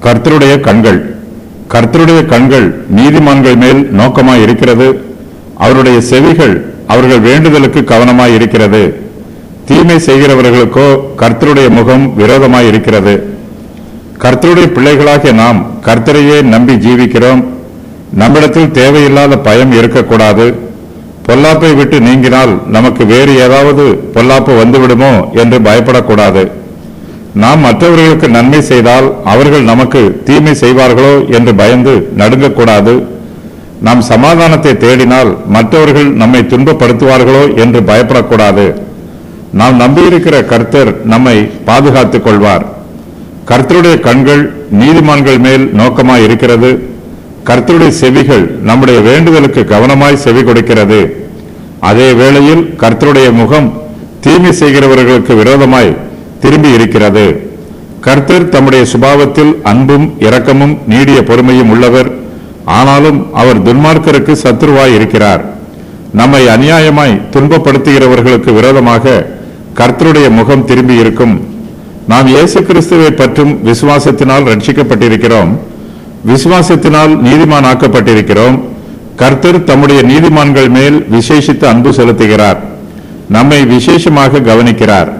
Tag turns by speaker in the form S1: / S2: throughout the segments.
S1: கர்த்தருடைய கண்கள். கர்த்தருடைய கண்கள் நீதிமான்கள் மேல் நோக்கமாய் இருக்கிறது. அவருடைய செவிகள் அவர்கள் வேண்டுதலுக்கு கவனமாய் இருக்கிறது. தீமை செய்கிறவர்களுக்கோ கர்த்தருடைய முகம் விரோதமாய் இருக்கிறது. கர்த்தருடைய பிள்ளைகளாகிய நாம் கர்த்தரையே நம்பி ஜீவிக்கிறோம். நம்மிடத்தில் தேவையில்லாத பயம் இருக்கக்கூடாது. பொல்லாப்பை விட்டு நீங்கினால் நமக்கு வேறு ஏதாவது பொல்லாப்பு வந்துவிடுமோ என்று பயப்படக்கூடாது. நாம் மற்றவர்களுக்கு நன்மை செய்தால் அவர்கள் நமக்கு தீமை செய்வார்களோ என்று பயந்து நடுங்கக்கூடாது. நாம் சமாதானத்தை தேடினால் மற்றவர்கள் நம்மை துன்பப்படுத்துவார்களோ என்று பயப்படக்கூடாது. நாம் நம்பியிருக்கிற கர்த்தர் நம்மை பாதுகாத்துக் கொள்வார். கர்த்தருடைய கண்கள் நீதிமான்கள் மேல் நோக்கமாய் இருக்கிறது. கர்த்தருடைய செவிகள் நம்முடைய வேண்டுதலுக்கு கவனமாய் செவி கொடுக்கிறது. அதே வேளையில் கர்த்தருடைய முகம் தீமை செய்கிறவர்களுக்கு விரோதமாய் திரும்பி இருக்கிறது. கர்த்தர் தம்முடைய சுபாவத்தில் அன்பும் இரக்கமும் நீடிய பொறுமையும் உள்ளவர். ஆனாலும் அவர் துன்மார்க்கருக்கு சத்துருவாய் இருக்கிறார். நம்மை அநியாயமாய் துன்பப்படுத்துகிறவர்களுக்கு விரோதமாக கர்த்தருடைய முகம் திரும்பி இருக்கும். நாம் இயேசு கிறிஸ்துவை பற்றும் விசுவாசத்தினால் ரட்சிக்கப்பட்டிருக்கிறோம். விசுவாசத்தினால் நீதிமானாக்கப்பட்டிருக்கிறோம். கர்த்தர் தம்முடைய நீதிமான்கள் மேல் விசேஷித்த அன்பு செலுத்துகிறார். நம்மை விசேஷமாக கவனிக்கிறார்.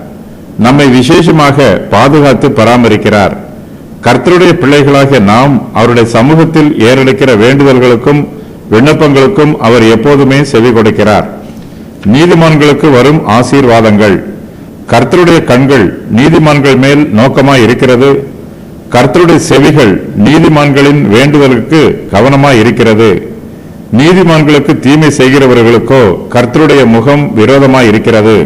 S1: நம்மை விசேஷமாக பாதுகாத்து பராமரிக்கிறார். கர்த்தருடைய பிள்ளைகளாகிய நாம் அவருடைய சமூகத்தில் ஏறெடுக்கிற வேண்டுதல்களுக்கும் விண்ணப்பங்களுக்கும் அவர் எப்போதுமே செவி கொடுக்கிறார். நீதிமான்களுக்கு வரும் ஆசீர்வாதங்கள். கர்த்தருடைய கண்கள் நீதிமான்கள் மேல் நோக்கமாய் இருக்கிறது. கர்த்தருடைய செவிகள் நீதிமான்களின் வேண்டுதலுக்கு கவனமாய் இருக்கிறது. நீதிமான்களுக்கு தீமை செய்கிறவர்களுக்கோ கர்த்தருடைய முகம் விரோதமாய் இருக்கிறது.